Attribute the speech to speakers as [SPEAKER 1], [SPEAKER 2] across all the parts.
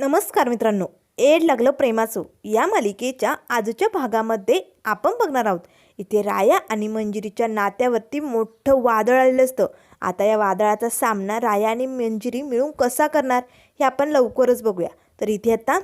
[SPEAKER 1] नमस्कार मित्रांनो, एड लागलं प्रेमाचं या मालिकेच्या आजच्या भागामध्ये आपण बघणार आहोत. इथे राया आणि मंजिरीच्या नात्यावरती मोठं वादळ आलेलं असतं. आता या वादळाचा सामना राया आणि मंजिरी मिळून कसा करणार हे आपण लवकरच बघूया. तर इथे आता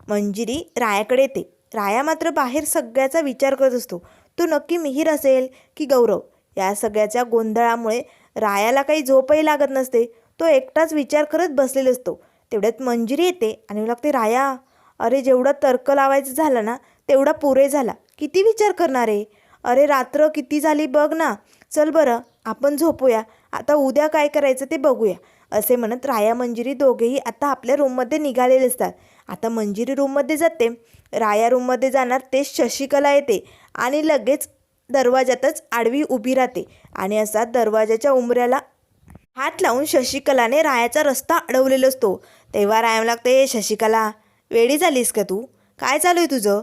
[SPEAKER 1] मंजिरी रायाकडे येते. राया मात्र बाहेर सगळ्याचा विचार करत असतो. तो नक्की मिहीर असेल की गौरव. या सगळ्याच्या गोंधळामुळे रायाला काही झोपही लागत नसते. तो एकटाच विचार करत बसलेला असतो. तेवढ्यात मंजिरी येते आणि लागते, राया, अरे जेवढा तर्क लावायचं झालं ना तेवढा पुरे झाला. किती विचार करणार आहे? अरे रात्र किती झाली बघ ना. चल बरं आपण झोपूया, आता उद्या काय करायचं ते बघूया. असे म्हणत राया मंजिरी दोघेही आता आपल्या रूममध्ये निघालेले असतात. आता मंजिरी रूममध्ये जाते, राया रूममध्ये जाणार ते शशिकला येते आणि लगेच दरवाजातच आडवी उभी राहते आणि असा दरवाजाच्या उंबऱ्याला हात लावून शशिकलाने रायाचा रस्ता अडवलेला असतो. तेव्हा राया लागते, शशिकला वेडी झालीस का तू? काय चालू आहे तुझं?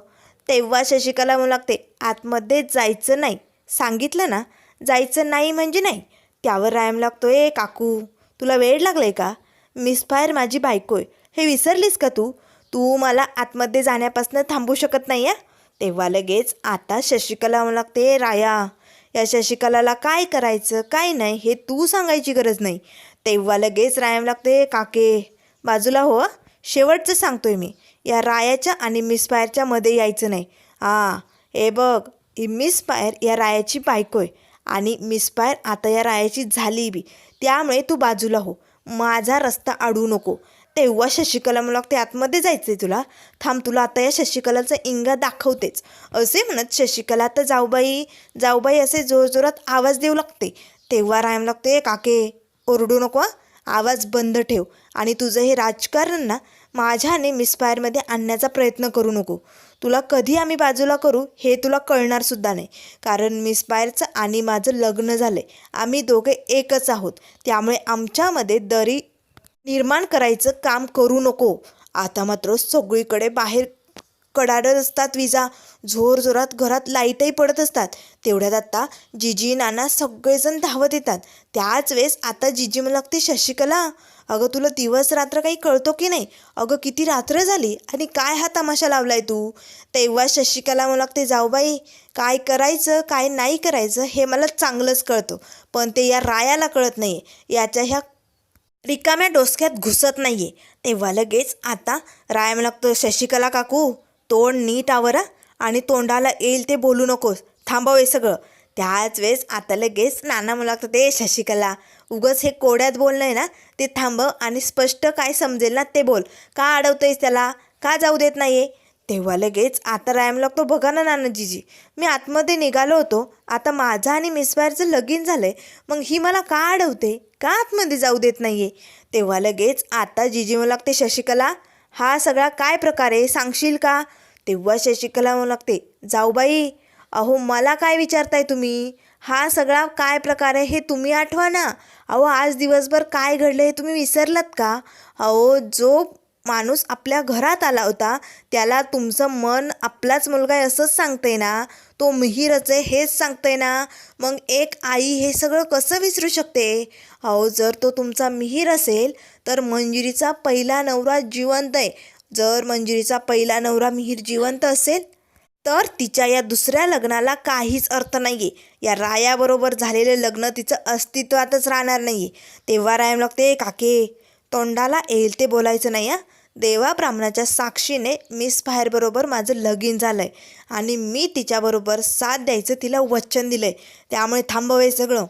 [SPEAKER 1] तेव्हा शशिकला म्हणू लागते, आतमध्ये जायचं नाही, सांगितलं ना, जायचं नाही म्हणजे नाही. त्यावर रायम लागतो, ए काकू, तुला वेळ लागलं आहे का? मिस फायर माझी बायको आहे, हे विसरलीस का तू? तू मला आतमध्ये जाण्यापासून थांबू शकत नाही या. तेव्हा लगेच आता शशिकला म्हणू लागते, राया, या शशिकलाला काय करायचं काय नाही हे तू सांगायची गरज नाही. तेव्हा लगेच रायाम लागते, काके बाजूला हो, शेवटचं सांगतोय मी, या रायाच्या आणि मिस फायरच्या मध्ये यायचं नाही. हां, हे बघ, ही मिस फायर या रायाची बायको आहे आणि मिस फायर आता या रायाची झाली बी, त्यामुळे तू बाजूला हो, माझा रस्ता अडवू नको. तेव्हा शशिकला मला लागते, आतमध्ये जायचं आहे तुला? थांब, तुला आता या शशिकलाचा इंगा दाखवतेच. असे म्हणत शशिकला तर जाऊबाई जाऊबाई असे जोरजोरात आवाज देऊ लागते. तेव्हा रायम लागते, काके ओरडू नको, आवाज बंद ठेव आणि तुझं हे राजकारण ना माझ्या आणि मिस फायरमध्ये आणण्याचा प्रयत्न करू नको. तुला कधी आम्ही बाजूला करू हे तुला कळणारसुद्धा नाही, कारण मिस फायरचं आणि माझं लग्न झालं आहे. आम्ही दोघे एकच आहोत, त्यामुळे आमच्यामध्ये दरी निर्माण करायचं काम करू नको. आता मात्र सगळीकडे बाहेर कडाडत असतात विजा, जोरजोरात घरात लाईटही पडत असतात. तेवढ्यात आता जिजी नाना सगळेजण धावत येतात. त्याच वेळेस आता जिजी मला लागते, शशिकला, अगं तुला दिवस रात्र काही कळतो की नाही? अगं किती रात्र झाली आणि काय हा तमाशा लावलाय तू? तेव्हा शशिकला मला लागते, जाऊबाई, काय करायचं काय नाही करायचं हे मला चांगलंच कळतं, पण ते या रायाला कळत नाही, याच्या ह्या रिकाम्या डोसक्यात घुसत नाही आहे. तेव्हा लगेच आता राया मला लागतं, शशिकला काकू, तोंड नीट आवरा आणि तोंडाला येईल ते बोलू नकोस, थांबव हे सगळं. त्याच वेळेस आता लगेच नाना मला लागतं, ते शशिकला, उगच हे कोड्यात बोलणं आहे ना ते थांबव आणि स्पष्ट काय समजेल ना ते बोल. का अडवतंयस त्याला? का जाऊ देत नाही आहे? तेव्हा लगेच आता रायम लागतो, बघा ना नाना जीजी, मी आतमध्ये निघालो होतो, आता माझं आणि मिस फायरचं लगीन झालं आहे, मग ही मला का अडवते, का आतमध्ये जाऊ देत नाही आहे? तेव्हा लगेच आता जीजी म्हणू लागते, शशिकला, हा सगळा काय प्रकार आहे सांगशील का? तेव्हा शशिकला म्हणू लागते, जाऊबाई, अहो मला काय विचारताय तुम्ही? हा सगळा काय प्रकार आहे हे तुम्ही आठवा ना. अहो आज दिवसभर काय घडलं हे तुम्ही विसरलात का? अहो जो माणूस आपल्या घरात आला होता त्याला तुमचं मन आपलाच मुलगा आहे असंच सांगतंय ना, तो मिहीरच आहे हेच सांगतंय ना, मग एक आई हे सगळं कसं विसरू शकते? अहो जर तो तुमचा मिहीर असेल तर मंजिरीचा पहिला नवरा जिवंत आहे. जर मंजिरीचा पहिला नवरा मिहीर जिवंत असेल तर तिच्या या दुसऱ्या लग्नाला काहीच अर्थ नाही आहे. या रायाबरोबर झालेलं लग्न तिचं अस्तित्वातच राहणार नाही आहे. तेव्हा रायम लागते, काके, तोंडाला येईल ते बोलायचं नाही हां. देवा ब्राह्मणाच्या साक्षीने मिस फायरबरोबर माझं लगीन झालं आहे आणि मी तिच्याबरोबर साथ द्यायचं तिला वचन दिलं आहे, त्यामुळे थांबवे सगळं.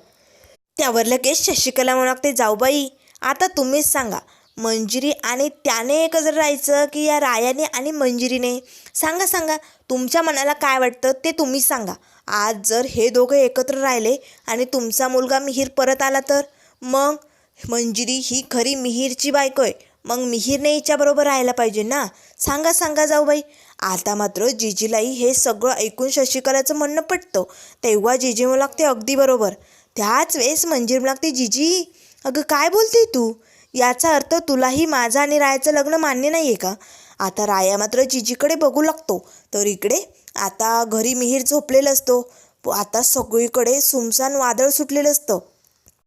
[SPEAKER 1] त्यावर लगेच शशिकला म्हणू लागते, जाऊबाई, आता तुम्हीच सांगा, मंजिरी आणि त्याने एकत्र राहायचं की या रायाने आणि मंजिरीने? सांगा सांगा, तुमच्या मनाला काय वाटतं ते तुम्हीच सांगा. आज जर हे दोघं एकत्र राहिले आणि तुमचा मुलगा मिहीर परत आला तर मग मंजिरी ही खरी मिहीरची बायको आहे, मग मिहीरने हिच्याबरोबर राहायला पाहिजे ना. सांगा सांगा जाऊबाई. आता मात्र जिजीलाही हे सगळं ऐकून शशिकलाचं म्हणणं पटतं. तेव्हा जिजी म्हणू लागते, अगदी बरोबर. त्याच वेळेस मंजिरी म्हणू लागते, जिजी, अगं काय बोलते तू? याचा अर्थ तुलाही माझं आणि रायाचं लग्न मान्य नाही आहे का? आता राया मात्र जिजीकडे बघू लागतो. तर इकडे आता घरी मिहीर झोपलेलं असतो. आता सगळीकडे सुमसान वादळ सुटलेलं असतं,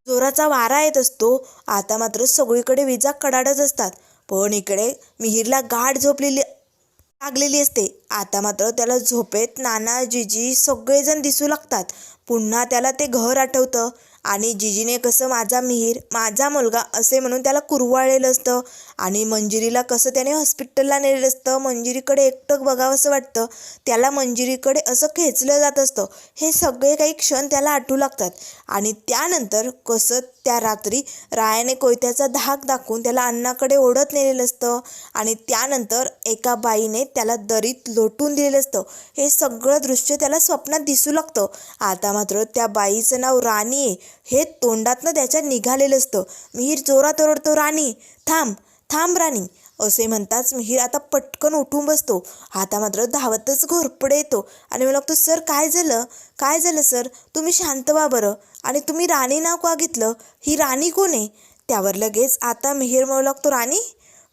[SPEAKER 1] जोराचा वारा येत असतो. आता मात्र सगळीकडे विजा कडाडत असतात. पण इकडे मिहीरला गाढ झोपलेली लागलेली असते. आता मात्र त्याला झोपेत नाना जिजी सगळेजण दिसू लागतात. पुन्हा त्याला ते घर आठवतं आणि जिजीने कसं माझा मिहीर, माझा मुलगा असे म्हणून त्याला कुरवाळलेलं असतं आणि मंजिरीला कसं त्याने हॉस्पिटलला नेलेलं असतं. मंजिरीकडे एकटक बघावंसं वाटतं, त्याला मंजिरीकडे असं खेचलं जात असतं. हे सगळे काही क्षण त्याला आठवू लागतात. आणि त्यानंतर कसं त्या रात्री रायाने कोयत्याचा धाक दाखवून त्याला अन्नाकडे ओढत नेलेलं असतं आणि त्यानंतर एका बाईने त्याला दरीत लोटून दिलेलं असतं. हे सगळं दृश्य त्याला स्वप्नात दिसू लागतं. आता मात्र त्या बाईचं नाव राणी आहे हे तोंडातनं त्याच्या निघालेलं असतं. मिहीर जोरात ओरडतो, राणी थांब थांब राणी असे म्हणताच मिहीर आता पटकन उठून बसतो. आता मात्र धावतच घोरपडे येतो आणि मला लागतो, सर काय झालं, काय झालं सर, तुम्ही शांत व्हा बरं. आणि तुम्ही राणी नाव का घेतलं, ही राणी कोण आहे. त्यावर लगेच आता मिहीर म्हणू लागतो, राणी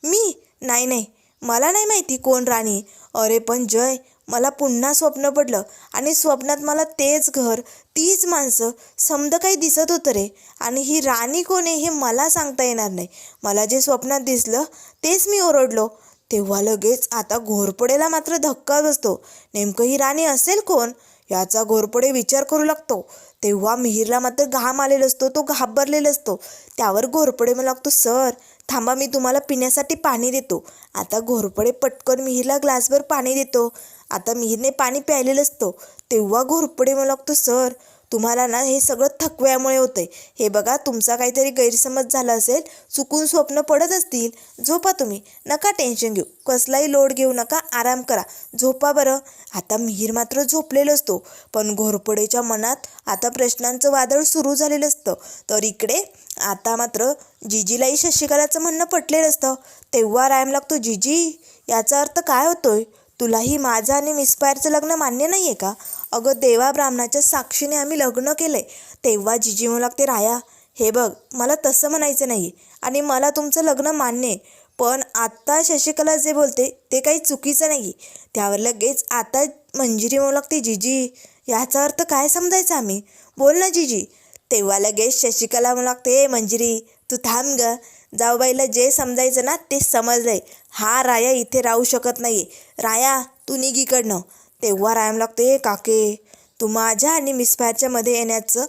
[SPEAKER 1] मी नाही नाही, मला नाही माहिती कोण राणी. अरे पण जय, मला पुन्हा स्वप्न पडलं आणि स्वप्नात मला तेच घर, तीच माणसं, समद काही दिसत होतं रे. आणि ही राणी कोण आहे हे मला सांगता येणार नाही. मला जे स्वप्नात दिसलं तेच मी ओरडलो. तेव्हा लगेच आता घोरपडेला मात्र धक्का बसतो. नेमकं ही राणी असेल कोण याचा घोरपडे विचार करू लागतो. तेव्हा मिहीरला मात्र घाम आलेला असतो, तो घाबरलेला असतो. त्यावर घोरपडे मला लागतो, सर थांबा, मी तुम्हाला पिण्यासाठी पाणी देतो. आता घोरपडे पटकन मिहीरला ग्लासभर पाणी देतो. आता मिहीरने पाणी प्यायलेलं असतं. तेव्हा घोरपडे मला लागतो, सर तुम्हाला ना हे सगळं थकव्यामुळे होतंय. हे बघा, तुमचा काहीतरी गैरसमज झाला असेल, चुकून स्वप्न पडत असतील. झोपा तुम्ही, नका टेन्शन घेऊ, कसलाही लोड घेऊ नका, आराम करा, झोपा बरं. आता मिहीर मात्र झोपलेलं असतो. पण घोरपडेच्या मनात आता प्रश्नांचं वादळ सुरू झालेलं असतं. तर इकडे आता मात्र जिजीलाही शशिकलाचं म्हणणं पटलेलं असतं. तेव्हा रायम लागतो, जिजी याचा अर्थ काय होतोय, तुलाही माझं आणि मिसफायरचं लग्न मान्य नाही आहे का. अगं देवा ब्राह्मणाच्या साक्षीने आम्ही लग्न केलं आहे. तेव्हा जिजी म्हणू लागते, राया हे बघ, मला तसं म्हणायचं नाही आहे आणि मला तुमचं लग्न मान्य आहे, पण आत्ता शशिकला जे बोलते ते काही चुकीचं नाही. त्यावर लगेच आता मंजिरी म्हणू लागते, जिजी याचा अर्थ काय समजायचा आम्ही, बोल ना जिजी. तेव्हा लगेच शशिकला म्हणू लागते, मंजिरी तू थांब ग, जाऊबाईला जे समजायचं ना ते समजलंय. हा राया इथे राहू शकत नाही, राया तू निघ इकडनं. तेव्हा रायम लागते, काके तू माझ्या आणि मिसफायरच्या मध्ये येण्याचं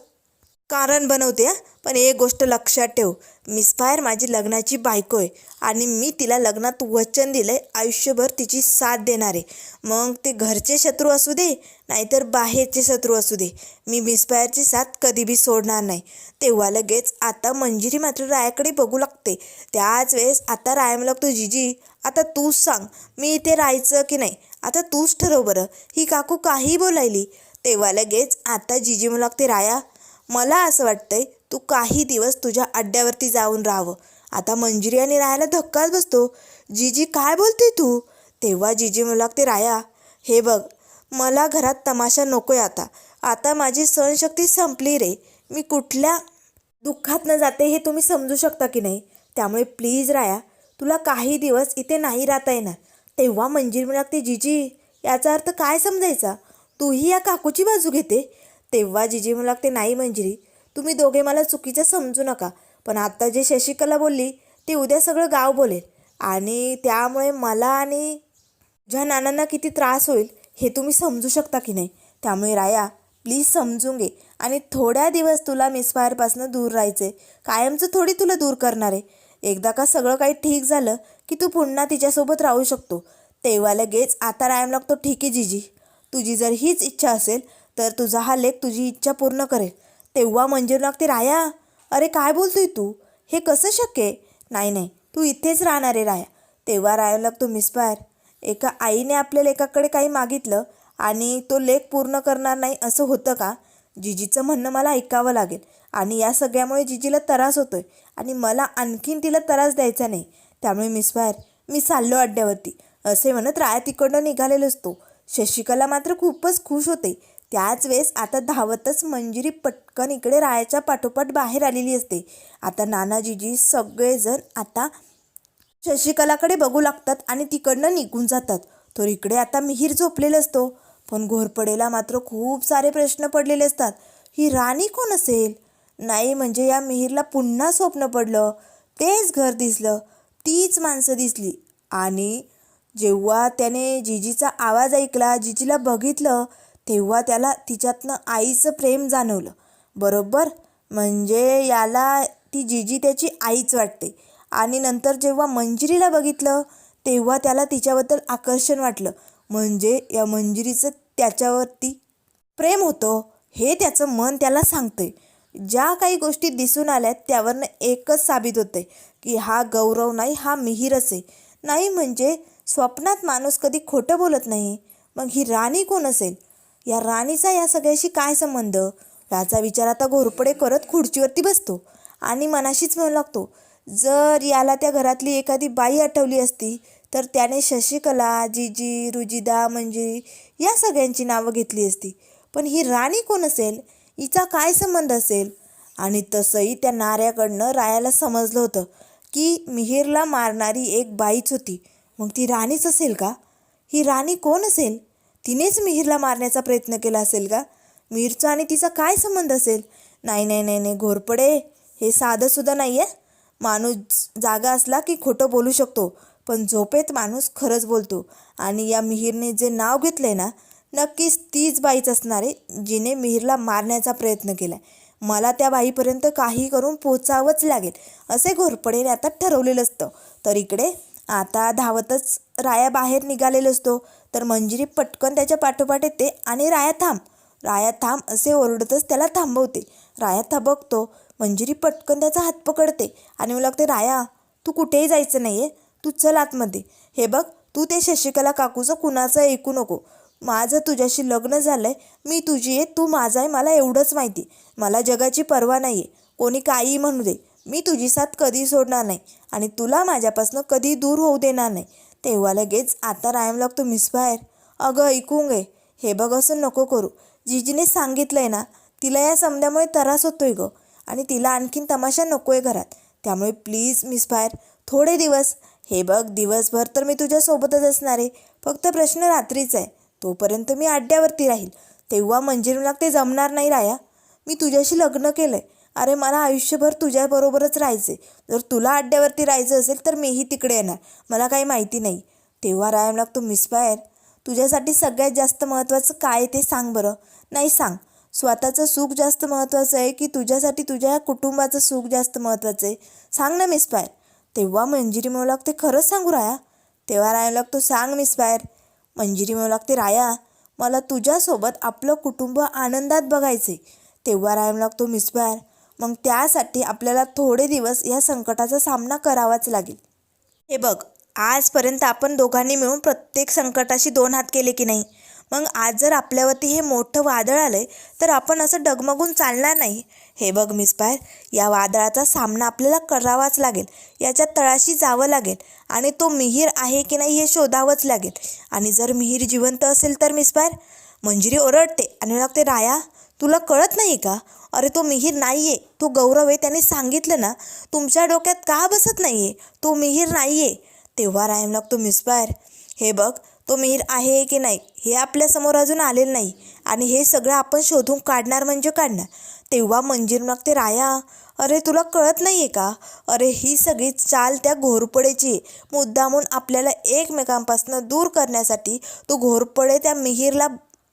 [SPEAKER 1] कारण बनवते. पण एक गोष्ट लक्षात ठेव, मिसफायर माझी लग्नाची बायको आहे आणि मी तिला लग्नात वचन दिलंय आयुष्यभर तिची साथ देणार आहे. मग ते घरचे शत्रू असू दे नाहीतर बाहेरचे शत्रू असू दे, मी मिसफायरची साथ कधी बी सोडणार नाही. तेव्हा लगेच आता मंजिरी मात्र रायाकडे बघू लागते. त्याच वेळेस आता राया लागतो, जिजी आता तूच सांग, मी इथे राहायचं की नाही, आता तूच ठरव बरं, ही काकू काही बोलायली. तेव्हा लगेच आता जिजी म्हणू लागते, राया मला असं वाटतंय तू काही दिवस तुझ्या अड्ड्यावरती जाऊन राहावं. आता मंजिरी आणि रायाला धक्काच बसतो, जिजी काय बोलते तू. तेव्हा जिजी म्हणू लागते, राया हे बघ, मला घरात तमाशा नकोय आता, आता माझी सहनशक्ती संपली रे, मी कुठल्या दुःखात न जाते हे तुम्ही समजू शकता की नाही. त्यामुळे प्लीज राया, तुला काही दिवस इथे नाही राहता येणार. तेव्हा मंजिरी म्हणू लागते, जिजी याचा अर्थ काय समजायचा, तूही या काकूची बाजू घेते. तेव्हा जिजी म्हणू लागते, नाही मंजिरी तुम्ही दोघे मला चुकीचं समजू नका, पण आत्ता जे शशिकला बोलली ते उद्या सगळं गाव बोलेल आणि त्यामुळे मला आणि ज्या नानांना किती त्रास होईल हे तुम्ही समजू शकता की नाही. त्यामुळे राया प्लीज समजून घे आणि थोड्या दिवस तुला मिसफायरपासून दूर राहायचे, कायमचं थोडी तुला दूर करणार आहे. एकदा का सगळं काही ठीक झालं की तू पुन्हा तिच्यासोबत राहू शकतो. तेव्हा लगेच आता रायम लागतो, ठीक आहे जिजी, तुझी जर हीच इच्छा असेल तर तुझा हा लेक तुझी इच्छा पूर्ण करेल. तेव्हा मंजिरी लागते, राया अरे काय बोलतोय तू, हे कसं शक्य आहे, नाही नाही तू इथेच राहणार आहे राया. तेव्हा राया लागतो, मिसफायर एका आईने आपल्या लेकाकडे काही मागितलं आणि तो लेक पूर्ण करणार नाही असं होतं का. जिजीचं म्हणणं मला ऐकावं लागेल आणि या सगळ्यामुळे जिजीला त्रास होतोय आणि मला आणखीन तिला त्रास द्यायचा नाही. त्यामुळे मिसफायर मी चाललो अड्ड्यावरती असे म्हणत राया तिकडनं निघालेला असतो. शशिकला मात्र खूपच खुश होते. त्याच वेळेस आता धावतच मंजिरी पटकन इकडे रायाच्या पाठोपाठ बाहेर आलेली असते. आता नानाजीजी सगळेजण आता शशिकलाकडे बघू लागतात आणि तिकडनं निघून जातात. तर इकडे आता मिहीर झोपलेला असतो. पण घोरपडेला मात्र खूप सारे प्रश्न पडलेले असतात. ही राणी कोण असेल, नाही म्हणजे या मिहीरला पुन्हा स्वप्न पडलं, तेच घर दिसलं, तीच माणसं दिसली. आणि जेव्हा त्याने जिजीचा आवाज ऐकला, जिजीला बघितलं, तेव्हा त्याला तिच्यातनं आईचं प्रेम जाणवलं. बरोबर, म्हणजे याला ती जिजी त्याची आईच वाटते. आणि नंतर जेव्हा मंजिरीला बघितलं, तेव्हा त्याला तिच्याबद्दल आकर्षण वाटलं. म्हणजे या मंजिरीचं त्याच्यावरती प्रेम होतं हे त्याचं मन त्याला सांगतंय. ज्या काही गोष्टी दिसून आल्यात त्यावरनं एकच साबित होतंय की हा गौरव नाही, हा मिहीरच आहे. नाही म्हणजे स्वप्नात माणूस कधी खोटं बोलत नाही. मग ही राणी कोण असेल? या राणीचा या सगळ्याशी काय संबंध? याचा विचार आता घोरपडे करत खुर्चीवरती बसतो आणि मनाशीच म्हणू लागतो, जर याला त्या घरातली एखादी बाई आठवली असती तर त्याने शशिकला, जिजी, रुजिदा, मंजिरी या सगळ्यांची नावं घेतली असती. पण ही राणी कोण असेल? हिचा काय संबंध असेल? आणि तसंही त्या नाऱ्याकडनं रायाला समजलं होतं की मिहीरला मारणारी एक बाईच होती. मग ती राणीच असेल का? ही राणी कोण असेल? तिनेच मिहीरला मारण्याचा प्रयत्न केला असेल का? मिहीरचा आणि तिचा काय संबंध असेल? नाही नाही नाही नाही घोरपडे, हे साधंसुद्धा नाही आहे. माणूस जागा असला की खोटं बोलू शकतो, पण झोपेत माणूस खरंच बोलतो. आणि या मिहीरने जे नाव घेतलंय ना, नक्कीच तीच बाईच असणार आहे जिने मिहीरला मारण्याचा प्रयत्न केला. मला त्या बाईपर्यंत काही करून पोचावंच लागेल असे घोरपडेने आता ठरवलेलं असतं. तर इकडे आता धावतच राया बाहेर निघालेला असतो. तर मंजिरी पटकन त्याच्या पाठोपाठ येते आणि राया थांब, राया थांब असे ओरडतच त्याला थांबवते. राया थबकतो. मंजिरी पटकन त्याचा हात पकडते आणि मला लागते, राया तू कुठेही जायचं नाही आहे, तू चल आतमध्ये. हे बघ, तू ते शशिकला काकूचं कुणाचं ऐकू नको. माझं तुझ्याशी लग्न झालं आहे, मी तुझी आहे, तू माझा आहे, मला एवढंच माहिती. मला जगाची पर्वा नाही आहे, कोणी काहीही म्हणू दे, मी तुझी साथ कधी सोडणार नाही आणि तुला माझ्यापासून कधी दूर होऊ देणार नाही. तेव्हा लगेच आता रायम लागतो, मिसफायर अगं ऐकून घे, हे बघ असं नको करू. जिजीने सांगितलं आहे ना, तिला या समद्यामुळे त्रास होतोय गं आणि तिला आणखीन तमाशा नको आहे घरात. त्यामुळे प्लीज मिसफायर थोडे दिवस, हे बघ दिवसभर तर मी तुझ्यासोबतच असणार आहे, फक्त प्रश्न रात्रीचा आहे, तोपर्यंत मी अड्ड्यावरती राहील. तेव्हा मंजिरी लागते, जमणार नाही राया, मी तुझ्याशी लग्न केलं आहे. अरे मला आयुष्यभर तुझ्याबरोबरच राहायचं आहे. जर तुला अड्ड्यावरती राहायचं असेल तर मीही तिकडे येणार, मला काही माहिती नाही. तेव्हा रायम लागतो, मिसफायर तुझ्यासाठी सगळ्यात जास्त महत्त्वाचं काय ते सांग बरं. नाही सांग, स्वतःचं सुख जास्त महत्त्वाचं आहे की तुझ्यासाठी तुझ्या कुटुंबाचं सुख जास्त महत्त्वाचं आहे? सांग ना मिसफायर. तेव्हा मंजिरी म्हणू लागते, खरंच सांगू राया? तेव्हा राया लागतो, सांग मिसफायर. मंजिरी म्हणू लागते, राया मला तुझ्यासोबत आपलं कुटुंब आनंदात बघायचे. तेव्हा रायम लागतो, मिसफायर मग त्यासाठी आपल्याला थोडे दिवस या संकटाचा सामना करावाच लागेल. हे बघ, आजपर्यंत आपण दोघांनी मिळून प्रत्येक संकटाशी 2 हात केले की नाही? मग आज जर आपल्यावरती हे मोठं वादळ आलं आहे तर आपण असं डगमगून चालणार नाही. हे बघ मिसफायर, या वादळाचा सामना आपल्याला करावाच लागेल, याच्या तळाशी जावं लागेल आणि तो मिहीर आहे की नाही हे शोधावंच लागेल. आणि जर मिहीर जिवंत असेल तर मिसफायर. मंजिरी ओरडते आणि लागते, राया तुला कळत नाही का? अरे तो मिहीर नाही आहे, तो गौरव आहे, त्याने सांगितलं ना. तुमच्या डोक्यात का बसत नाही आहे? तो मिहीर नाही आहे. तेव्हा रायम लागतो, मिसफायर हे बघ, तो मिहीर आहे की नाही हे आपल्यासमोर अजून आलेलं नाही आणि हे सगळं आपण शोधून काढणार म्हणजे काढणार. तेव्हा मंजिरी लागते, राया अरे तुला कळत नाही आहे का? अरे ही सगळी चाल त्या घोरपडेची, मुद्दामून आपल्याला एकमेकांपासून दूर करण्यासाठी तो घोरपडे त्या मिहीरला,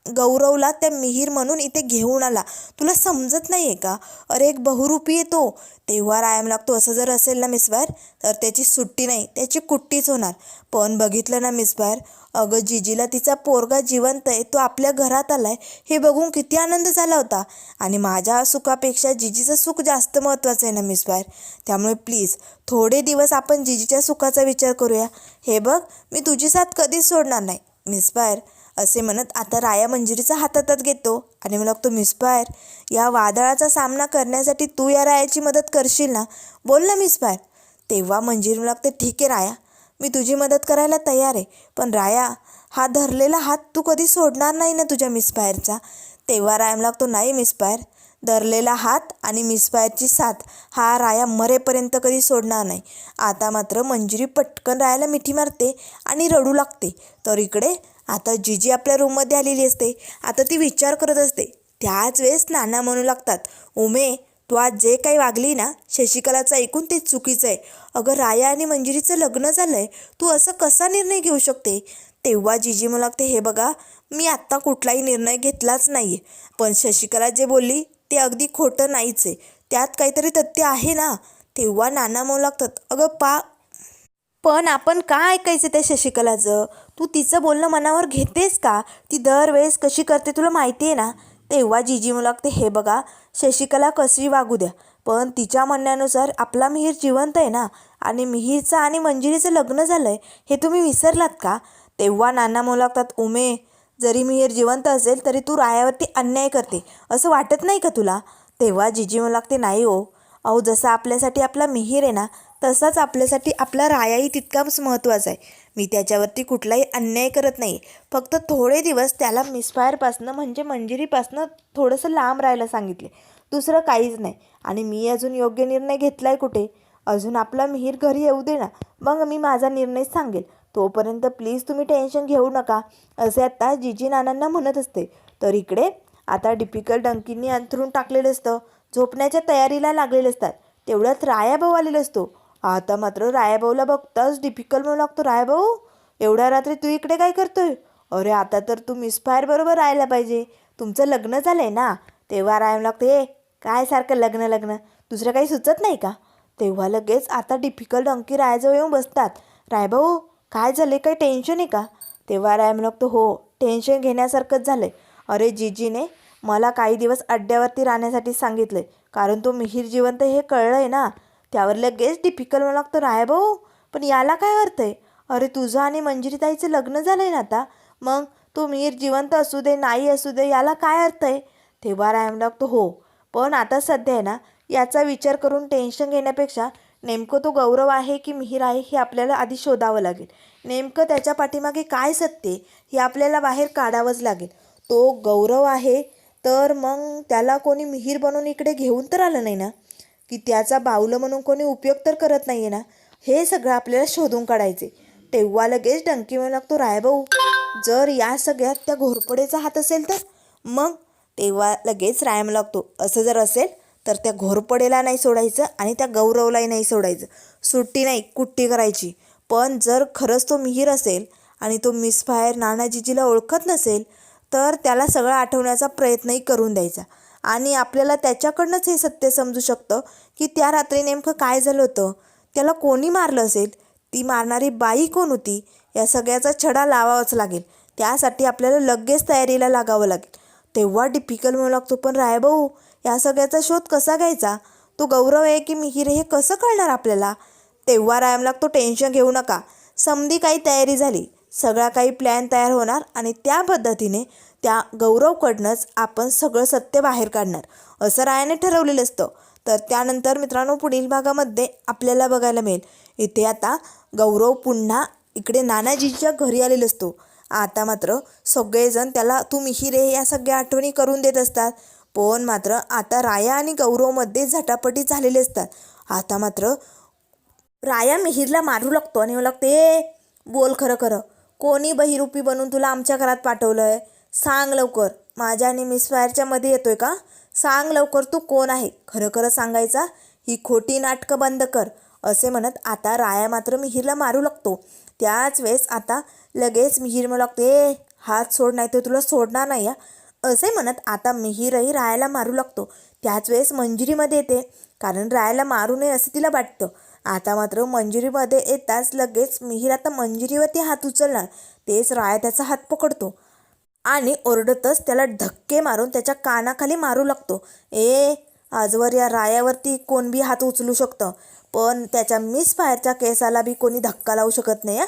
[SPEAKER 1] गौरवला त्या मिहीर म्हणून इथे घेऊन आला. तुला समजत नाही आहे का? अरे एक बहुरूपी आहे तो. तेव्हा रायम लागतो, असं जर असेल ना मिसफायर तर त्याची सुट्टी नाही, त्याची कुट्टीच होणार. पण बघितलं ना मिसफायर, अगं जिजीला तिचा पोरगा जिवंत आहे, तो आपल्या घरात आला आहे, हे बघून किती आनंद झाला होता. आणि माझ्या सुखापेक्षा जिजीचं सुख जास्त महत्त्वाचं आहे ना मिसफायर. त्यामुळे प्लीज थोडे दिवस आपण जिजीच्या सुखाचा विचार करूया. हे बघ, मी तुझी साथ कधीच सोडणार नाही मिसफायर. असे म्हणत आता राया मंजिरीचा हातात घेतो आणि मला लागतो, मिसफायर या वादळाचा सामना करण्यासाठी तू या रायाची मदत करशील ना? बोल ना मिसफायर. तेव्हा मंजिरी लागते, ठीक आहे राया, मी तुझी मदत करायला तयार आहे, पण राया हा धरलेला हात तू कधी सोडणार नाही ना तुझ्या मिसफायरचा? तेव्हा रायम लागतो, नाही मिसफायर, धरलेला हात आणि मिसफायरची साथ हा राया मरेपर्यंत कधी सोडणार नाही. आता मात्र मंजिरी पटकन रायाला मिठी मारते आणि रडू लागते. तर इकडे आता जिजी आपल्या रूममध्ये आलेली असते. आता ती विचार करत असते. त्याच वेळेस नाना म्हणू लागतात, उमे तू आज जे काही वागली ना शशिकलाचं ऐकून ते चुकीचं आहे. अगं राया आणि मंजिरीचं लग्न झालं आहे, तू असं कसा निर्णय घेऊ शकते. तेव्हा जिजी मला लागते, हे बघा मी आत्ता कुठलाही निर्णय घेतलाच नाही आहे, पण शशिकला जे बोलली ते अगदी खोटं नाहीच आहे, त्यात काहीतरी तथ्य आहे ना. तेव्हा नाना म्हणू लागतात, अगं पण आपण का ऐकायचं त्या शशिकलाचं. तू तिचं बोलणं मनावर घेतेस का. ती दरवेळेस कशी करते तुला माहिती आहे ना. तेव्हा जिजी म्हणू लागते, हे बघा शशिकला कशी वागू द्या, पण तिच्या म्हणण्यानुसार आपला मिहीर जिवंत आहे ना, आणि मिहीरचं आणि मंजिरीचं लग्न झालं आहे हे तुम्ही विसरलात का. तेव्हा नाना म्हणू लागतात, उमे जरी मिहीर जिवंत असेल तरी तू रायावरती अन्याय करते असं वाटत नाही का तुला. तेव्हा जिजी म्हणू लागते, नाही हो अहो, जसं आपल्यासाठी आपला मिहीर आहे ना तसाच आपल्यासाठी आपला रायाही तितकाच महत्त्वाचा आहे. मी त्याच्यावरती कुठलाही अन्याय करत नाही, फक्त थोडे दिवस त्याला मिसफायरपासनं म्हणजे मंजिरीपासनं थोडंसं लांब राहायला सांगितले, दुसरं काहीच नाही. आणि मी अजून योग्य निर्णय घेतला आहे कुठे. अजून आपला मिहीर घरी येऊ दे ना, मग मी माझा निर्णय सांगेल. तोपर्यंत प्लीज तुम्ही टेन्शन घेऊ नका, असे आता जिजी नानांना म्हणत असते. तर इकडे आता डिपिकल डंकींनी अंथरून टाकलेलं असतं, झोपण्याच्या तयारीला लागलेले असतात. तेवढ्यात रायाभाऊ आलेला असतो. आता मात्र रायाभाऊला बघताच डिफिकल्ट म्हणू लागतो, रायाभाऊ एवढ्या रात्री तू इकडे काय करतोय. अरे आता तर तू मिसफायर बरोबर राहायला पाहिजे, तुमचं लग्न झालं आहे ना. तेव्हा राया लागतो, ए काय सारखं लग्न लग्न, दुसरं काही सुचत नाही का. तेव्हा लगेच आता डिफिकल्ट अंकी रायाजवळ येऊन बसतात. रायभाऊ काय झाले, काही टेन्शन आहे का. तेव्हा राया लागतो, हो टेन्शन घेण्यासारखंच झालं आहे. अरे जीजीने मला काही दिवस अड्ड्यावरती राहण्यासाठी सांगितलं आहे, कारण तो मिहीर जिवंत हे कळलं आहे ना. त्यावर लगेच डिफिकल्ट म्हणू लागतो, रायभाऊ पण याला काय अर्थ आहे. अरे तुझं आणि मंजिरीताईचं लग्न झालं आहे ना आता, मग तो मिहीर जिवंत असू दे नाही असू दे याला काय अर्थ आहे. तेव्हा राय म्हणू लागतो, हो पण आता सध्या आहे ना याचा विचार करून टेन्शन घेण्यापेक्षा नेमकं तो गौरव आहे की मिहीर आहे हे आपल्याला आधी शोधावं लागेल. नेमकं त्याच्या पाठीमागे काय सत्य हे आपल्याला बाहेर काढावंच लागेल. तो गौरव आहे तर मग त्याला कोणी मिहीर बनवून इकडे घेऊन तर आलं नाही ना, की त्याचा बावलं म्हणून कोणी उपयोग तर करत नाही आहे ना. हे सगळं आपल्याला शोधून काढायचे. तेव्हा लगेच डंकी म्हणू लागतो, रायभाऊ जर या सगळ्यात त्या घोरपडेचा हात असेल तर मग. तेव्हा लगेच रायम लागतो, असं जर असेल तर त्या घोरपडेला नाही सोडायचं आणि त्या गौरवलाही नाही सोडायचं, सुट्टी नाही कुट्टी करायची. पण जर खरंच तो मिहीर असेल आणि तो मिसफायर नानाजीजीला ओळखत नसेल तर त्याला सगळं आठवण्याचा प्रयत्नही करून द्यायचा, आणि आपल्याला त्याच्याकडनंच हे सत्य समजू शकतं की त्या रात्री नेमकं काय झालं होतं, त्याला कोणी मारलं असेल, ती मारणारी बाई कोण होती. या सगळ्याचा छडा लावावाच लागेल. त्यासाठी आपल्याला लगेच तयारीला लागावं लागेल. तेव्हा डिफिकल्ट म्हणू लागतो, पण रायभाऊ या सगळ्याचा शोध कसा घ्यायचा, तो गौरव आहे की मिहीर हे कसं कळणार आपल्याला. तेव्हा रायम लागतो, टेन्शन घेऊ नका, समधी काही तयारी झाली, सगळा काही प्लॅन तयार होणार आणि त्या पद्धतीने त्या गौरवकडनंच आपण सगळं सत्य बाहेर काढणार, असं रायाने ठरवलेलं असतं. तर त्यानंतर मित्रांनो पुढील भागामध्ये आपल्याला बघायला मिळेल, इथे आता गौरव पुन्हा इकडे नानाजीच्या घरी आलेला असतो. आता मात्र सगळेजण त्याला तू मिहीर आहे या सगळ्या आठवणी करून देत असतात, पण मात्र आता राया आणि गौरवमध्ये झटापटी झालेले असतात. आता मात्र राया मिहीरला मारू लागतो आणि लागते, ए बोल खरं खरं, कोणी बहिरूपी बनून तुला आमच्या घरात पाठवलं आहे, सांग लवकर, माझ्या आणि मिसफायरच्या मध्ये येतोय का, सांग लवकर तू कोण आहे, खरं खरं सांगायचा, ही खोटी नाटकं बंद कर, असे म्हणत आता राया मात्र मिहीरला मारू लागतो. त्याच वेळेस आता लगेच मिहीर म्हणू लागते, हात सोड नाही तर तुला सोडणार नाही या, असे म्हणत आता मिहीरही रायाला मारू लागतो. त्याच वेळेस मंजिरीमध्ये येते, कारण रायाला मारू नये असं तिला वाटतं. आता मात्र मंजिरीमध्ये येताच लगेच मिहीर आता मंजिरीवरती हात उचलणार, तेच राया त्याचा हात पकडतो आणि ओरडतच त्याला धक्के मारून त्याच्या कानाखाली मारू लागतो. ए आजवर या रायावरती कोण बी हात उचलू शकतं, पण त्याच्या मिसफायरच्या केसाला बी कोणी धक्का लावू शकत नाही.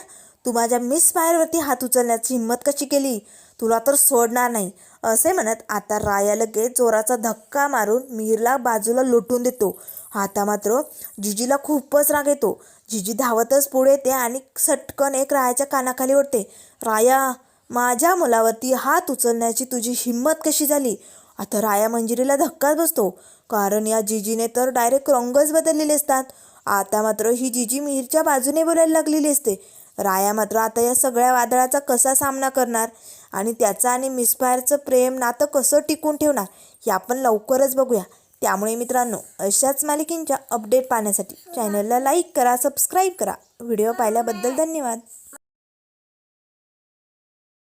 [SPEAKER 1] तू माझ्या मिसफायरवरती हात उचलण्याची हिंमत कशी केली, तुला तर सोडणार नाही, असे म्हणत आता राया लगेच जोराचा धक्का मारून मिहीरला बाजूला लोटून देतो. आता मात्र जिजीला खूपच राग येतो. जिजी धावतच पुढे येते आणि सटकन एक रायाच्या कानाखाली ओढते. राया माझ्या मुलावरती हात उचलण्याची तुझी हिंमत कशी झाली. आता राया मंजिरीला धक्काच बसतो, कारण या जिजीने तर डायरेक्ट रंगच बदललेले असतात. आता मात्र ही जिजी मिहीरच्या बाजूने बोलायला लागलेली असते. राया मात्र आता या सगळ्या वादळाचा कसा सामना करणार आणि त्याचा आणि मिसफायरचं प्रेम नातं कसं टिकून ठेवणार हे आपण लवकरच बघूया. त्यामुळे मित्रांनो, अशाच मालिकेंच्या अपडेट पाहण्यासाठी चॅनलला लाईक करा, सबस्क्राईब करा. व्हिडिओ पाहिल्याबद्दल धन्यवाद.